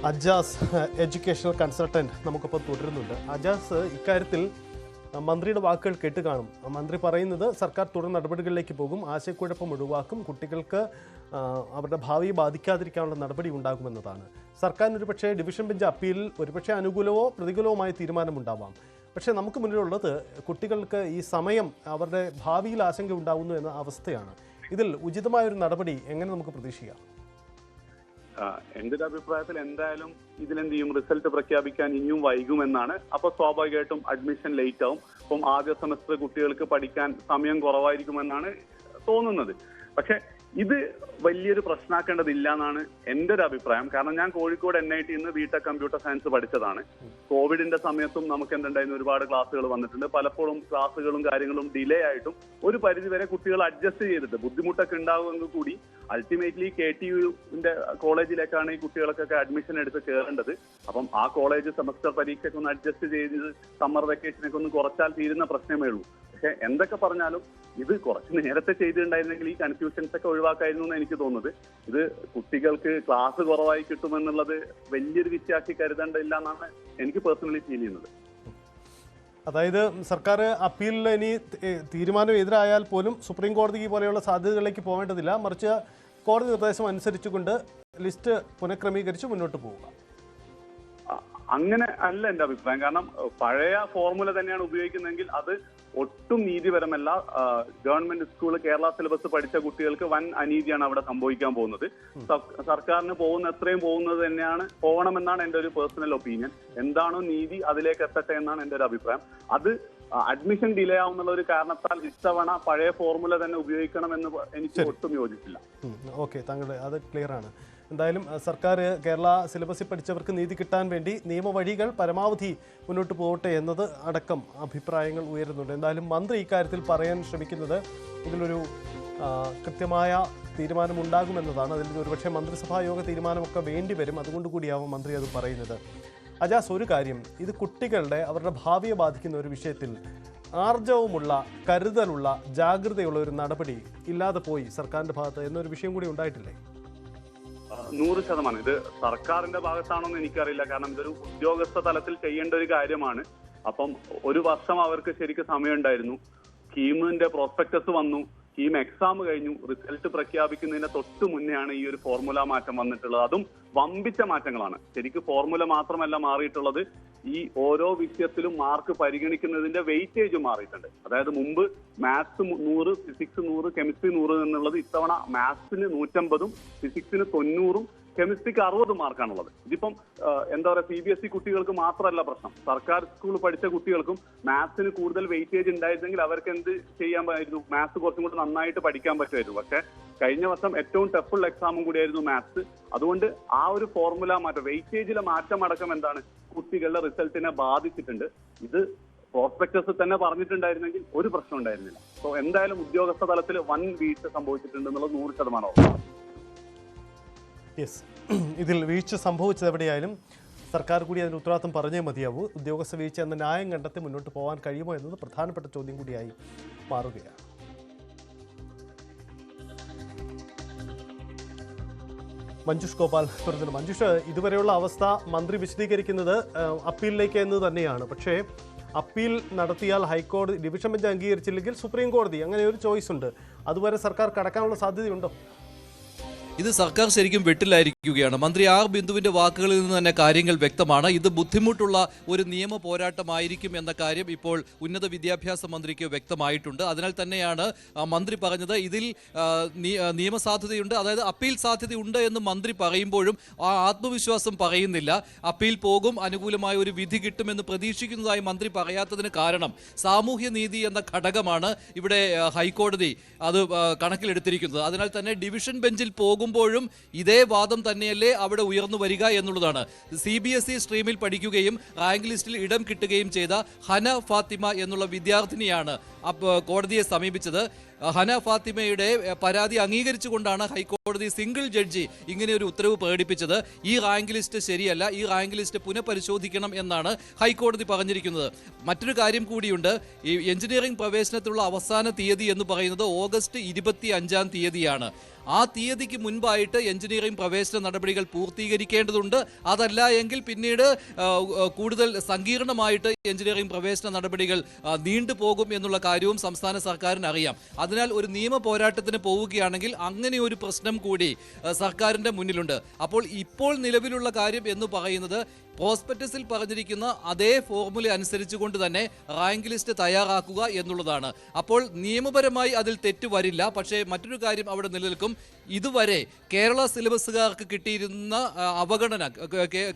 Ajaz educational consultant നമുക്കൊപ്പം തുടരുന്നുണ്ട്. അജാസ്, ഇക്കാര്യത്തിൽ മന്ത്രിയുടെ വാക്കുകൾ കേട്ട് കാണും. മന്ത്രി പറയുന്നത് സർക്കാർ തുടർ നടപടികളിലേക്ക് പോകും, ആശയക്കുഴപ്പം ഒഴിവാക്കും, കുട്ടികൾക്ക് അവരുടെ ഭാവിയെ ബാധിക്കാതിരിക്കാനുള്ള നടപടി ഉണ്ടാകുമെന്നതാണ്. സർക്കാരിന് ഒരുപക്ഷെ ഡിവിഷൻ ബെഞ്ച് അപ്പീലിൽ ഒരുപക്ഷെ അനുകൂലമോ പ്രതികൂലവുമായ തീരുമാനമുണ്ടാവാം. പക്ഷേ നമുക്ക് മുന്നിലുള്ളത് കുട്ടികൾക്ക് ഈ സമയം അവരുടെ ഭാവിയിൽ ആശങ്ക ഉണ്ടാകുന്നു എന്ന അവസ്ഥയാണ്. ഇതിൽ ഉചിതമായൊരു നടപടി എങ്ങനെ നമുക്ക് പ്രതീക്ഷിക്കാം? എന്റെ ഒരു അഭിപ്രായത്തിൽ എന്തായാലും ഇതിലെന്ത് ചെയ്യും, റിസൾട്ട് പ്രഖ്യാപിക്കാൻ ഇനിയും വൈകുമെന്നാണ്. അപ്പൊ സ്വാഭാവികമായിട്ടും അഡ്മിഷൻ ലേറ്റ് ആവും. അപ്പം ആദ്യ സെമസ്റ്റർ കുട്ടികൾക്ക് പഠിക്കാൻ സമയം കുറവായിരിക്കുമെന്നാണ് തോന്നുന്നത്. പക്ഷെ ഇത് വലിയൊരു പ്രശ്നമാക്കേണ്ടതില്ല എന്നാണ് എന്റെ ഒരു അഭിപ്രായം. കാരണം ഞാൻ Kozhikode NIT BTech computer science പഠിച്ചതാണ്. കോവിഡിന്റെ സമയത്തും നമുക്ക് എന്തുണ്ടായിരുന്നു, ഒരുപാട് ക്ലാസ്സുകൾ വന്നിട്ടുണ്ട്. പലപ്പോഴും ക്ലാസ്സുകളും കാര്യങ്ങളും ഡിലേ ആയിട്ടും ഒരു പരിധിവരെ കുട്ടികൾ അഡ്ജസ്റ്റ് ചെയ്തിട്ട് ബുദ്ധിമുട്ടൊക്കെ ഉണ്ടാകുമെങ്കിൽ കൂടി അൾട്ടിമേറ്റ്ലി KTUവിന്റെ കോളേജിലേക്കാണ് ഈ കുട്ടികൾക്കൊക്കെ അഡ്മിഷൻ എടുത്ത് കയറേണ്ടത്. അപ്പം ആ കോളേജ് സെമസ്റ്റർ പരീക്ഷയ്ക്ക് ഒന്ന് അഡ്ജസ്റ്റ് ചെയ്ത് സമ്മർ വെക്കേഷനൊക്കെ ഒന്ന് കുറച്ചാൽ തീരുന്ന പ്രശ്നമേ ഉള്ളൂ. പക്ഷെ എന്തൊക്കെ പറഞ്ഞാലും ഇത് കുറച്ച് നേരത്തെ ചെയ്തിട്ടുണ്ടായിരുന്നെങ്കിൽ ഈ കൺഫ്യൂഷൻസ് ഒക്കെ ഒഴിവാക്കായിരുന്നു എന്ന് എനിക്ക് തോന്നുന്നത്. ഇത് കുട്ടികൾക്ക് ക്ലാസ് കുറവായി കിട്ടുമെന്നുള്ളത് വലിയൊരു വിശ്വാസി കരുതേണ്ടതില്ല എന്നാണ് എനിക്ക് പേഴ്സണലി ഫീൽ ചെയ്യുന്നത്. അതായത് സർക്കാർ അപ്പീലിൽ ഇനി തീരുമാനം എതിരായാൽ പോലും സുപ്രീം കോടതി പോലെയുള്ള സാധ്യതകളിലേക്ക് പോകേണ്ടതില്ല, മറിച്ച് കോടതി നിർദ്ദേശം അനുസരിച്ചുകൊണ്ട് ലിസ്റ്റ് പുനഃക്രമീകരിച്ച് മുന്നോട്ട് പോവുക. അങ്ങനെ അല്ല എന്റെ അഭിപ്രായം. കാരണം പഴയ ഫോർമുല തന്നെയാണ് ഉപയോഗിക്കുന്നതെങ്കിൽ അത് ഒട്ടും നീതിപരമല്ല. ഗവൺമെന്റ് സ്കൂൾ കേരള സിലബസ് പഠിച്ച കുട്ടികൾക്ക് വൻ അനീതിയാണ് അവിടെ സംഭവിക്കാൻ പോകുന്നത്. സർക്കാരിന് പോകുന്ന എത്രയും പോകുന്നത് തന്നെയാണ് പോകണമെന്നാണ് എന്റെ ഒരു പേഴ്സണൽ ഒപ്പീനിയൻ. എന്താണോ നീതി അതിലേക്ക് എത്തട്ടെ എന്നാണ് എന്റെ ഒരു അഭിപ്രായം. അത് അഡ്മിഷൻ ഡിലേ ആവുന്നുള്ള ഒരു കാരണത്താൽ ഇത്തവണ പഴയ ഫോർമുല തന്നെ ഉപയോഗിക്കണമെന്ന് എനിക്ക് ഒട്ടും യോജിച്ചില്ല. ഓക്കെ, താങ്കളുടെ അത് ക്ലിയർ ആണ്. എന്തായാലും സർക്കാർ കേരള സിലബസിൽ പഠിച്ചവർക്ക് നീതി കിട്ടാൻ വേണ്ടി നിയമവഴികൾ പരമാവധി മുന്നോട്ട് പോകട്ടെ എന്നത് അടക്കം അഭിപ്രായങ്ങൾ ഉയരുന്നുണ്ട്. എന്തായാലും മന്ത്രി ഇക്കാര്യത്തിൽ പറയാൻ ശ്രമിക്കുന്നത് ഇതിലൊരു കൃത്യമായ തീരുമാനമുണ്ടാകുമെന്നതാണ്. അതിൽ ഒരുപക്ഷെ മന്ത്രിസഭാ യോഗ തീരുമാനമൊക്കെ വേണ്ടി വരും. അതുകൊണ്ട് കൂടിയാവും മന്ത്രി അത് പറയുന്നത്. അജാസ്, ഒരു കാര്യം, ഇത് കുട്ടികളുടെ അവരുടെ ഭാവിയെ ബാധിക്കുന്ന ഒരു വിഷയത്തിൽ ആർജവമുള്ള, കരുതലുള്ള, ജാഗ്രതയുള്ള ഒരു നടപടി ഇല്ലാതെ പോയി സർക്കാരിൻ്റെ ഭാഗത്ത് എന്നൊരു വിഷയം കൂടി ഉണ്ടായിട്ടില്ലേ? 100%. ഇത് സർക്കാരിന്റെ ഭാഗത്താണോന്ന് എനിക്കറിയില്ല. കാരണം ഇതൊരു ഉദ്യോഗസ്ഥ തലത്തിൽ ചെയ്യേണ്ട ഒരു കാര്യമാണ്. അപ്പം ഒരു വർഷം അവർക്ക് ശരിക്കും സമയമുണ്ടായിരുന്നു. കീമിന്റെ പ്രോസ്പെക്ടസ് വന്നു, കീം എക്സാം കഴിഞ്ഞു, റിസൾട്ട് പ്രഖ്യാപിക്കുന്നതിന് തൊട്ട് മുന്നെയാണ് ഈ ഒരു ഫോർമുല മാറ്റം വന്നിട്ടുള്ളത്. അതും വമ്പിച്ച മാറ്റങ്ങളാണ്. ശരിക്കും ഫോർമുല മാത്രമല്ല മാറിയിട്ടുള്ളത്, ഈ ഓരോ വിഷയത്തിലും മാർക്ക് പരിഗണിക്കുന്നതിന്റെ വെയിറ്റേജ് മാറിയിട്ടുണ്ട്. അതായത് മുമ്പ് മാത്സ് 100, ഫിസിക്സ് 100, കെമിസ്ട്രി 100 എന്നുള്ളത് ഇത്തവണ മാത്സിന് 150, ഫിസിക്സിന് 90, കെമിസ്ട്രിക്ക് 60 മാർക്കാണുള്ളത്. ഇതിപ്പം എന്താ പറയുക, CBSE കുട്ടികൾക്ക് മാത്രമല്ല പ്രശ്നം, സർക്കാർ സ്കൂൾ പഠിച്ച കുട്ടികൾക്കും മാത്സിന് കൂടുതൽ വെയിറ്റേജ് ഉണ്ടായിരുന്നെങ്കിൽ അവർക്ക് എന്ത് ചെയ്യാൻ പറ്റുമായിരുന്നു, മാത്സ് കുറച്ചും കൂടി നന്നായിട്ട് പഠിക്കാൻ പറ്റുമായിരുന്നു. പക്ഷെ കഴിഞ്ഞ വർഷം ഏറ്റവും ടഫുള്ള എക്സാമും കൂടിയായിരുന്നു മാത്സ്. അതുകൊണ്ട് ആ ഒരു ഫോർമുല മാറ്റം, വെയിറ്റേജിലെ മാറ്റം അടക്കം എന്താണ് കുട്ടികളുടെ റിസൾട്ടിനെ ബാധിച്ചിട്ടുണ്ട്. ഇത് പ്രോസ്പെക്ടസ് തന്നെ പറഞ്ഞിട്ടുണ്ടായിരുന്നെങ്കിൽ ഒരു പ്രശ്നം ഉണ്ടായിരുന്നില്ല. സോ എന്തായാലും ഉദ്യോഗസ്ഥ തലത്തിൽ വൻ വീഴ്ച സംഭവിച്ചിട്ടുണ്ട് എന്നുള്ളത് 100%. യെസ്, ഇതിൽ വീഴ്ച സംഭവിച്ചത് എവിടെയായാലും സർക്കാർ കൂടി അതിന് ഉത്തരവാദിത്വം പറഞ്ഞേ മതിയാവൂ. ഉദ്യോഗസ്ഥ വീഴ്ച എന്ന ന്യായം കണ്ടെത്തി മുന്നോട്ട് പോകാൻ കഴിയുമോ എന്നത് പ്രധാനപ്പെട്ട ചോദ്യം കൂടിയായി മാറുകയാണ്. മഞ്ജുഷ് ഗോപാൽ തുടരുന്നു. മഞ്ജുഷ്, ഇതുവരെയുള്ള അവസ്ഥ മന്ത്രി വിശദീകരിക്കുന്നത് അപ്പീലിലേക്ക് എന്ന് തന്നെയാണ്. പക്ഷേ അപ്പീൽ നടത്തിയാൽ ഹൈക്കോടതി, ഡിവിഷൻ ബെഞ്ച് അംഗീകരിച്ചില്ലെങ്കിൽ സുപ്രീം കോടതി, അങ്ങനെ ഒരു ചോയ്സ് ഉണ്ട്. അതുവരെ സർക്കാർ കടക്കാനുള്ള സാധ്യതയുണ്ടോ? ഇത് സർക്കാർ ശരിക്കും വെട്ടിലായിരിക്കുകയാണ്. മന്ത്രി ആർ ബിന്ദുവിന്റെ വാക്കുകളിൽ നിന്ന് തന്നെ കാര്യങ്ങൾ വ്യക്തമാണ്. ഇത് ബുദ്ധിമുട്ടുള്ള ഒരു നിയമ പോരാട്ടമായിരിക്കും എന്ന കാര്യം ഇപ്പോൾ ഉന്നത വിദ്യാഭ്യാസ മന്ത്രിക്ക് വ്യക്തമായിട്ടുണ്ട്. അതിനാൽ തന്നെയാണ് മന്ത്രി പറഞ്ഞത് ഇതിൽ നിയമസാധ്യതയുണ്ട്, അതായത് അപ്പീൽ സാധ്യതയുണ്ട് എന്ന് മന്ത്രി പറയുമ്പോഴും ആ ആത്മവിശ്വാസം പറയുന്നില്ല. അപ്പീൽ പോകും, അനുകൂലമായ ഒരു വിധി കിട്ടുമെന്ന് പ്രതീക്ഷിക്കുന്നതായി മന്ത്രി പറയാത്തതിന് കാരണം സാമൂഹ്യനീതി എന്ന ഘടകമാണ് ഇവിടെ ഹൈക്കോടതി അത് കണക്കിലെടുത്തിരിക്കുന്നത്. അതിനാൽ തന്നെ ഡിവിഷൻ ബെഞ്ചിൽ പോകുമ്പോഴും ഇതേ വാദം തന്നെയല്ലേ അവിടെ ഉയർന്നു വരിക എന്നുള്ളതാണ്. CBSE സ്ട്രീമിൽ പഠിക്കുകയും റാങ്ക് ലിസ്റ്റിൽ ഇടം കിട്ടുകയും ചെയ്ത ഹന ഫാത്തിമ എന്നുള്ള വിദ്യാർത്ഥിനിയാണ് കോടതിയെ സമീപിച്ചത്. ഹന ഫാത്തിമയുടെ പരാതി അംഗീകരിച്ചുകൊണ്ടാണ് ഹൈക്കോടതി സിംഗിൾ ജഡ്ജി ഇങ്ങനെ ഒരു ഉത്തരവ് പ്രകടിപ്പിച്ചത്. ഈ റാങ്ക് ലിസ്റ്റ് ശരിയല്ല, ഈ റാങ്ക് ലിസ്റ്റ് പുനഃപരിശോധിക്കണം എന്നാണ് ഹൈക്കോടതി പറഞ്ഞിരിക്കുന്നത്. മറ്റൊരു കാര്യം കൂടിയുണ്ട്. ഈ എഞ്ചിനീയറിംഗ് പ്രവേശനത്തിലുള്ള അവസാന തീയതി എന്ന് പറയുന്നത് ഓഗസ്റ്റ് 25-ാം തീയതിയാണ്. ആ തീയതിക്ക് മുൻപായിട്ട് എഞ്ചിനീയറിംഗ് പ്രവേശന നടപടികൾ പൂർത്തീകരിക്കേണ്ടതുണ്ട്. അതല്ല എങ്കിൽ പിന്നീട് കൂടുതൽ സങ്കീർണമായിട്ട് എഞ്ചിനീയറിംഗ് പ്രവേശന നടപടികൾ നീണ്ടുപോകും എന്നുള്ള കാര്യവും സംസ്ഥാന സർക്കാരിന് അറിയാം. അതിനാൽ ഒരു നിയമ പോരാട്ടത്തിന് പോവുകയാണെങ്കിൽ അങ്ങനെ ഒരു പ്രശ്നം കൂടി സർക്കാരിന്റെ മുന്നിലുണ്ട്. അപ്പോൾ ഇപ്പോൾ നിലവിലുള്ള കാര്യം എന്ന് പറയുന്നത് പ്രോസ്പെക്ടസിൽ പറഞ്ഞിരിക്കുന്ന അതേ ഫോർമുല അനുസരിച്ചുകൊണ്ട് തന്നെ റാങ്ക് ലിസ്റ്റ് തയ്യാറാക്കുക എന്നുള്ളതാണ്. അപ്പോൾ നിയമപരമായി അതിൽ തെറ്റ് വരില്ല. പക്ഷേ മറ്റൊരു കാര്യം അവിടെ നിലനിൽക്കും. ഇതുവരെ കേരള സിലബസുകാർക്ക് കിട്ടിയിരുന്ന അവഗണന,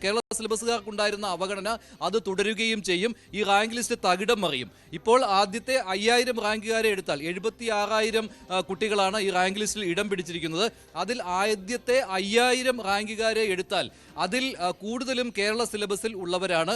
കേരള സിലബസുകാർക്കുണ്ടായിരുന്ന അവഗണന അത് തുടരുകയും ചെയ്യും. ഈ റാങ്ക് ലിസ്റ്റ് തകിടം മറിയും. ഇപ്പോൾ ആദ്യത്തെ 5000 റാങ്കുകാരെ എടുത്താൽ 76,000 കുട്ടികളാണ് ഈ റാങ്ക് ലിസ്റ്റിൽ ഇടം പിടിച്ചിരിക്കുന്നത്. അതിൽ ആദ്യത്തെ 5000 റാങ്കുകാരെ എടുത്താൽ അതിൽ കൂടുതലും കേരള സിലബസിൽ ഉള്ളവരാണ്.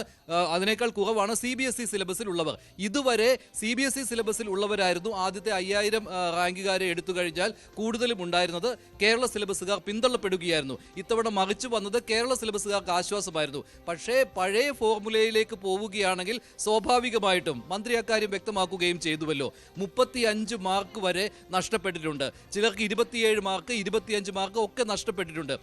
അതിനേക്കാൾ കുറവാണ് CBSE സിലബസിൽ ഉള്ളവർ. ഇതുവരെ CBSE സിലബസിൽ ഉള്ളവരായിരുന്നു ആദ്യത്തെ 5000 റാങ്കുകാരെ എടുത്തു കഴിഞ്ഞാൽ കൂടുതലും ഉണ്ടായിരുന്നത്. കേരള സിലബസുകാർ പിന്തള്ളപ്പെടുകയായിരുന്നു. ഇത്തവണ മറിച്ചു വന്നത് കേരള സിലബസുകാർക്ക് ആശ്വാസമായിരുന്നു. പക്ഷേ പഴയ ഫോർമുലയിലേക്ക് പോവുകയാണെങ്കിൽ സ്വാഭാവികമായിട്ടും മന്ത്രി അക്കാര്യം വ്യക്തമാക്കുകയും ചെയ്തുവല്ലോ, 35 മാർക്ക് വരെ നഷ്ടപ്പെട്ടിട്ടുണ്ട്. ചിലർക്ക് 27 മാർക്ക്, 25 മാർക്ക് ഒക്കെ നഷ്ടപ്പെട്ടിട്ടുണ്ട്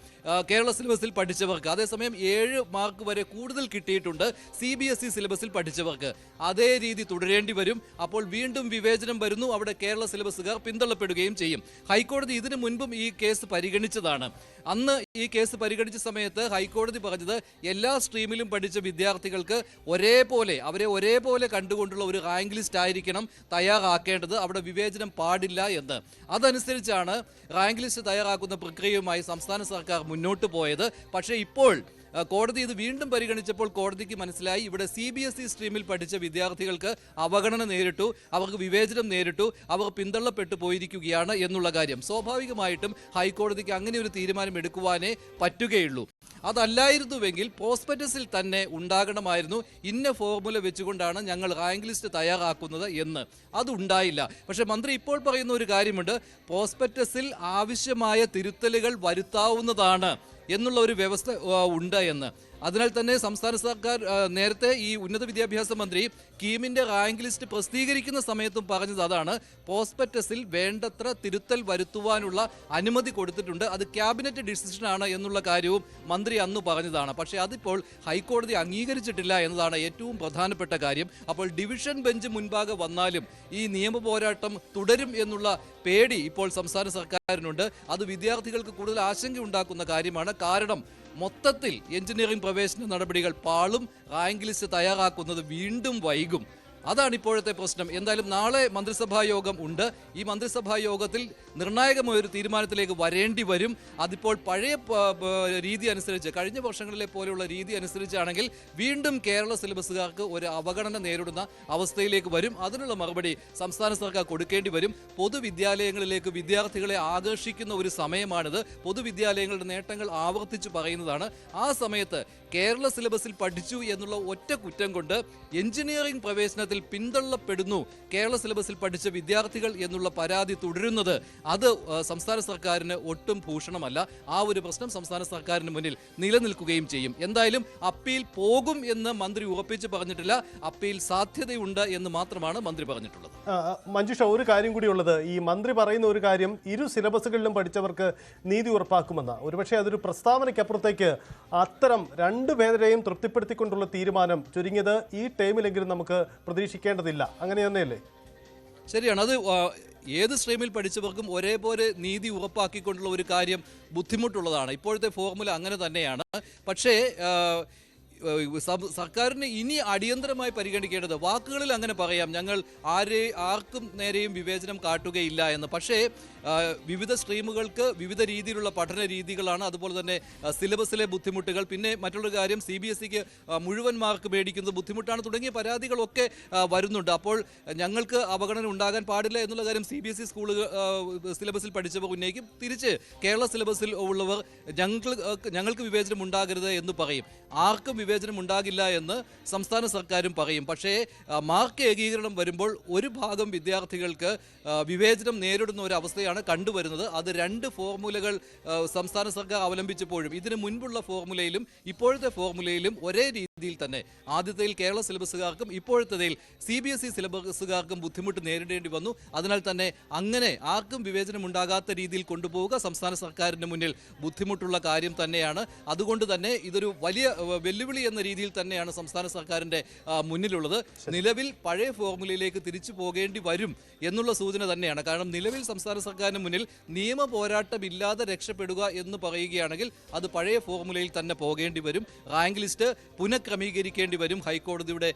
കേരള സിലബസിൽ പഠിച്ചവർക്ക്. അതേസമയം 7 മാർക്ക് വരെ കൂടുതൽ കിട്ടിയിട്ടുണ്ട് CBSE സിലബസിൽ പഠിച്ചവർക്ക്. അതേ രീതി തുടരേണ്ടി വരും. അപ്പോൾ വീണ്ടും വിവേചനം വരുന്നു. അവിടെ കേരള സിലബസുകാർ പിന്തള്ളപ്പെടുകയും ചെയ്യും. ഹൈക്കോടതി ഇതിനു മുൻപും ഈ കേസ് പരിഗണിച്ചതാണ്. അന്ന് ഈ കേസ് പരിഗണിച്ച സമയത്ത് ഹൈക്കോടതി പറഞ്ഞത് എല്ലാ സ്ട്രീമിലും പഠിച്ച വിദ്യാർത്ഥികൾക്ക് അവരെ ഒരേപോലെ കണ്ടുകൊണ്ടുള്ള ഒരു റാങ്ക് ലിസ്റ്റ് ആയിരിക്കണം തയ്യാറാക്കേണ്ടത്. അവിടെ വിവേചനം പാടില്ല എന്ന്. അതനുസരിച്ചാണ് റാങ്ക് ലിസ്റ്റ് തയ്യാറാക്കുന്ന പ്രക്രിയയുമായി സംസ്ഥാന സർക്കാർ മുന്നോട്ട് പോയത്. പക്ഷേ ഇപ്പോൾ കോടതി ഇത് വീണ്ടും പരിഗണിച്ചപ്പോൾ കോടതിക്ക് മനസ്സിലായി ഇവിടെ CBSE സ്ട്രീമിൽ പഠിച്ച വിദ്യാർത്ഥികൾക്ക് അവഗണന നേരിട്ടു, അവർക്ക് വിവേചനം നേരിട്ടു, അവർ പിന്തള്ളപ്പെട്ടു പോയിരിക്കുകയാണ് എന്നുള്ള കാര്യം. സ്വാഭാവികമായിട്ടും ഹൈക്കോടതിക്ക് അങ്ങനെ ഒരു തീരുമാനം എടുക്കുവാനേ പറ്റുകയുള്ളൂ. അതല്ലായിരുന്നുവെങ്കിൽ പ്രോസ്പെക്ടസിൽ തന്നെ ഉണ്ടാകണമായിരുന്നു ഇന്ന ഫോർമുല വെച്ചുകൊണ്ടാണ് ഞങ്ങൾ റാങ്ക് ലിസ്റ്റ് തയ്യാറാക്കുന്നത് എന്ന്. അതുണ്ടായില്ല. പക്ഷെ മന്ത്രി ഇപ്പോൾ പറയുന്ന ഒരു കാര്യമുണ്ട്, പ്രോസ്പെക്ടസിൽ ആവശ്യമായ തിരുത്തലുകൾ വരുത്താവുന്നതാണ് എന്നുള്ള ഒരു വ്യവസ്ഥ ഉണ്ട് എന്ന്. അതിനാൽ തന്നെ സംസ്ഥാന സർക്കാർ നേരത്തെ ഈ ഉന്നത വിദ്യാഭ്യാസ മന്ത്രി കീമിന്റെ റാങ്ക് ലിസ്റ്റ് പ്രസിദ്ധീകരിക്കുന്ന സമയത്തും പറഞ്ഞത് അതാണ്. പ്രോസ്പെക്ടസിൽ വേണ്ടത്ര തിരുത്തൽ വരുത്തുവാനുള്ള അനുമതി കൊടുത്തിട്ടുണ്ട്. അത് ക്യാബിനറ്റ് ഡിസിഷനാണ് എന്നുള്ള കാര്യവും മന്ത്രി അന്ന് പറഞ്ഞതാണ്. പക്ഷേ അതിപ്പോൾ ഹൈക്കോടതി അംഗീകരിച്ചിട്ടില്ല എന്നതാണ് ഏറ്റവും പ്രധാനപ്പെട്ട കാര്യം. അപ്പോൾ ഡിവിഷൻ ബെഞ്ച് മുൻപാകെ വന്നാലും ഈ നിയമ പോരാട്ടം തുടരും എന്നുള്ള പേടി ഇപ്പോൾ സംസ്ഥാന സർക്കാരിനുണ്ട്. അത് വിദ്യാർത്ഥികൾക്ക് കൂടുതൽ ആശങ്ക ഉണ്ടാക്കുന്ന കാര്യമാണ്. കാരണം മൊത്തത്തിൽ എഞ്ചിനീയറിംഗ് പ്രവേശന നടപടികൾ പാളും, റാങ്ക് ലിസ്റ്റ് തയ്യാറാക്കുന്നത് വീണ്ടും വൈകും. അതാണ് ഇപ്പോഴത്തെ പ്രശ്നം. എന്തായാലും നാളെ മന്ത്രിസഭാ യോഗം ഉണ്ട്. ഈ മന്ത്രിസഭാ യോഗത്തിൽ നിർണായകമായ ഒരു തീരുമാനത്തിലേക്ക് വരേണ്ടി വരും. അതിപ്പോൾ പഴയ രീതി അനുസരിച്ച്, കഴിഞ്ഞ വർഷങ്ങളിലെ പോലെയുള്ള രീതി അനുസരിച്ചാണെങ്കിൽ വീണ്ടും കേരള സിലബസുകാർക്ക് ഒരു അവഗണന നേരിടുന്ന അവസ്ഥയിലേക്ക് വരും. അതിനുള്ള മറുപടി സംസ്ഥാന സർക്കാർ കൊടുക്കേണ്ടി വരും. പൊതുവിദ്യാലയങ്ങളിലേക്ക് വിദ്യാർത്ഥികളെ ആകർഷിക്കുന്ന ഒരു സമയമാണിത്. പൊതുവിദ്യാലയങ്ങളുടെ നേട്ടങ്ങൾ ആവർത്തിച്ച് പറയുന്നതാണ്. ആ സമയത്ത് കേരള സിലബസിൽ പഠിച്ചു എന്നുള്ള ഒറ്റ കുറ്റം കൊണ്ട് എഞ്ചിനീയറിംഗ് പ്രവേശനത്തിൽ പിന്തള്ളപ്പെടുന്നു കേരള സിലബസിൽ പഠിച്ച വിദ്യാർത്ഥികൾ എന്നുള്ള പരാതി തുടരുന്നത് അത് സംസ്ഥാന സർക്കാരിന് ഒട്ടും ഭൂഷണമല്ല. ആ ഒരു പ്രശ്നം സംസ്ഥാന സർക്കാരിന് മുന്നിൽ നിലനിൽക്കുകയും ചെയ്യും. എന്തായാലും അപ്പീൽ പോകും എന്ന് മന്ത്രി ഉറപ്പിച്ച് പറഞ്ഞിട്ടില്ല. അപ്പീൽ സാധ്യതയുണ്ട് എന്ന് മാത്രമാണ് മന്ത്രി പറഞ്ഞിട്ടുള്ളത്. മഞ്ജുഷ, ഒരു കാര്യം കൂടിയുള്ളത്, ഈ മന്ത്രി പറയുന്ന ഒരു കാര്യം, ഇരു സിലബസുകളിലും പഠിച്ചവർക്ക് നീതി ഉറപ്പാക്കുമെന്ന. ഒരുപക്ഷെ അതൊരു പ്രസ്താവനയ്ക്കപ്പുറത്തേക്ക് അത്തരം രണ്ടുപേരെയും തൃപ്തിപ്പെടുത്തിക്കൊണ്ടുള്ള തീരുമാനം ചുരുങ്ങിയത് ഈ ടൈമിലെങ്കിലും നമുക്ക് പ്രതീക്ഷിക്കേണ്ടതില്ല. അങ്ങനെ തന്നെയല്ലേ? ശരിയാണ്. അത് ഏത് സ്ട്രീമിൽ പഠിച്ചവർക്കും ഒരേപോലെ നീതി ഉറപ്പാക്കിക്കൊണ്ടുള്ള ഒരു കാര്യം ബുദ്ധിമുട്ടുള്ളതാണ്. ഇപ്പോഴത്തെ ഫോർമുല അങ്ങനെ തന്നെയാണ്. പക്ഷേ സർക്കാരിന് ഇനി അടിയന്തരമായി പരിഗണിക്കേണ്ടത്, വാക്കുകളിൽ അങ്ങനെ പറയാം, ഞങ്ങൾ ആർക്കും നേരെയും വിവേചനം കാട്ടുകയില്ല എന്ന്. പക്ഷേ വിവിധ സ്ട്രീമുകൾക്ക് വിവിധ രീതിയിലുള്ള പഠന രീതികളാണ്. അതുപോലെ തന്നെ സിലബസിലെ ബുദ്ധിമുട്ടുകൾ, പിന്നെ മറ്റുള്ള കാര്യം CBSEക്ക് മുഴുവൻ മാർക്ക് മേടിക്കുന്നത് ബുദ്ധിമുട്ടാണ് തുടങ്ങിയ പരാതികളൊക്കെ വരുന്നുണ്ട്. അപ്പോൾ ഞങ്ങൾക്ക് അവഗണന ഉണ്ടാകാൻ പാടില്ല എന്നുള്ള കാര്യം CBSE സ്കൂളുകൾ സിലബസിൽ പഠിച്ചവർ ഉന്നയിക്കും. തിരിച്ച് കേരള സിലബസിൽ ഉള്ളവർ ഞങ്ങൾക്ക് വിവേചനം ഉണ്ടാകരുത് എന്ന് പറയും. ആർക്കും വിവേചനം ഉണ്ടാകില്ല എന്ന് സംസ്ഥാന സർക്കാരും പറയും. പക്ഷേ മാർക്ക് ഏകീകരണം വരുമ്പോൾ ഒരു ഭാഗം വിദ്യാർത്ഥികൾക്ക് വിവേചനം നേരിടുന്ന ഒരു അവസ്ഥയാണ് കണ്ടുവരുന്നത്. അത് രണ്ട് ഫോർമുലകൾ സംസ്ഥാന സർക്കാർ അവലംബിച്ചപ്പോഴും ഇതിനു മുൻപുള്ള ഫോർമുലയിലും ഇപ്പോഴത്തെ ഫോർമുലയിലും ഒരേ രീതിയിൽ തന്നെ ആദ്യത്തേതിൽ കേരള സിലബസുകാർക്കും ഇപ്പോഴത്തേതിൽ CBSE സിലബസുകാർക്കും ബുദ്ധിമുട്ട് നേരിടേണ്ടി വന്നു. അതിനാൽ തന്നെ അങ്ങനെ ആർക്കും വിവേചനം ഉണ്ടാകാത്ത രീതിയിൽ കൊണ്ടുപോവുക സംസ്ഥാന സർക്കാരിന് മുന്നിൽ ബുദ്ധിമുട്ടുള്ള കാര്യം തന്നെയാണ്. അതുകൊണ്ട് തന്നെ ഇതൊരു വലിയ വെല്ലുവിളി എന്ന രീതിയിൽ തന്നെയാണ് സംസ്ഥാന സർക്കാരിന്റെ മുന്നിലുള്ളത്. നിലവിൽ പഴയ ഫോർമുലയിലേക്ക് തിരിച്ചു പോകേണ്ടി വരും എന്നുള്ള സൂചന തന്നെയാണ്. കാരണം നിലവിൽ സംസ്ഥാന സർക്കാരിന് മുന്നിൽ നിയമ പോരാട്ടമില്ലാതെ രക്ഷപ്പെടുക എന്ന് പറയുകയാണെങ്കിൽ അത് പഴയ ഫോർമുലയിൽ തന്നെ പോകേണ്ടി വരും. റാങ്ക് ലിസ്റ്റ് പുനഃക്രമീകരിക്കേണ്ടി വരും ഹൈക്കോടതിയുടെ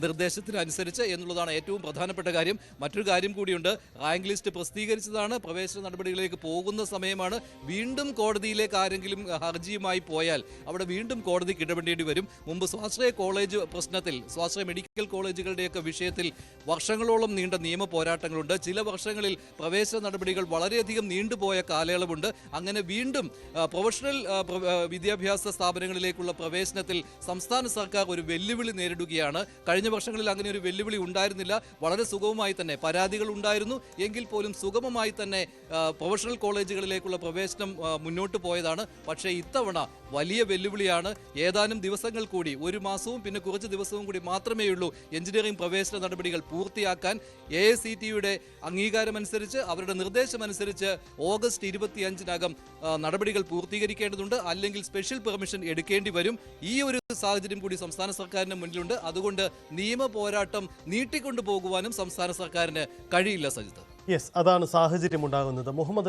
നിർദ്ദേശത്തിനനുസരിച്ച് എന്നുള്ളതാണ് ഏറ്റവും പ്രധാനപ്പെട്ട കാര്യം. മറ്റൊരു കാര്യം കൂടിയുണ്ട്. റാങ്ക് ലിസ്റ്റ് പ്രസിദ്ധീകരിച്ചതാണ്, പ്രവേശന നടപടികളിലേക്ക് പോകുന്ന സമയമാണ്. വീണ്ടും കോടതിയിലേക്ക് ആരെങ്കിലും ഹർജിയുമായി പോയാൽ അവിടെ വീണ്ടും കോടതിക്ക് ഇടപെടേണ്ടി വരും. മുമ്പ് സ്വാശ്രയ കോളേജ് പ്രശ്നത്തിൽ, സ്വാശ്രയ മെഡിക്കൽ കോളേജുകളുടെയൊക്കെ വിഷയത്തിൽ വർഷങ്ങളോളം നീണ്ട നിയമ പോരാട്ടങ്ങളുണ്ട്. ചില വർഷങ്ങളിൽ പ്രവേശന നടപടികൾ വളരെയധികം നീണ്ടുപോയ കാലയളവുണ്ട്. അങ്ങനെ വീണ്ടും പ്രൊഫഷണൽ വിദ്യാഭ്യാസ സ്ഥാപനങ്ങളിലേക്കുള്ള പ്രവേശനത്തിൽ സംസ്ഥാന സർക്കാർ ഒരു വെല്ലുവിളി നേരിടുകയാണ്. കഴിഞ്ഞ വർഷങ്ങളിൽ അങ്ങനെ ഒരു വെല്ലുവിളി ഉണ്ടായിരുന്നില്ല. വളരെ സുഗമമായി തന്നെ പരാതികൾ ഉണ്ടായിരുന്നു എങ്കിൽ പോലും സുഗമമായി തന്നെ പ്രൊഫഷണൽ കോളേജുകളിലേക്കുള്ള പ്രവേശനം മുന്നോട്ട് പോയതാണ്. പക്ഷേ ഇത്തവണ വലിയ വെല്ലുവിളിയാണ്. ഏതാനും ദിവസങ്ങൾ കൂടി, ഒരു മാസവും പിന്നെ കുറച്ച് ദിവസവും കൂടി മാത്രമേ ഉള്ളൂ എഞ്ചിനീയറിംഗ് പ്രവേശന നടപടികൾ പൂർത്തിയാക്കാൻ. AICTEയുടെ അംഗീകാരമനുസരിച്ച്, അവരുടെ നിർദ്ദേശമനുസരിച്ച് ഓഗസ്റ്റ് 25-നകം നടപടികൾ പൂർത്തീകരിക്കേണ്ടതുണ്ട്. അല്ലെങ്കിൽ സ്പെഷ്യൽ പെർമിഷൻ എടുക്കേണ്ടി വരും. ഈ ഒരു സാഹചര്യം കൂടി സംസ്ഥാന സർക്കാരിന് മുന്നിലുണ്ട്. അതുകൊണ്ട് നിയമ പോരാട്ടം നീട്ടിക്കൊണ്ടു പോകുവാനും സംസ്ഥാന സർക്കാരിന് കഴിയില്ല. സജിത്ത്, യെസ്, അതാണ് സാഹചര്യം ഉണ്ടാകുന്നത്. മുഹമ്മദ്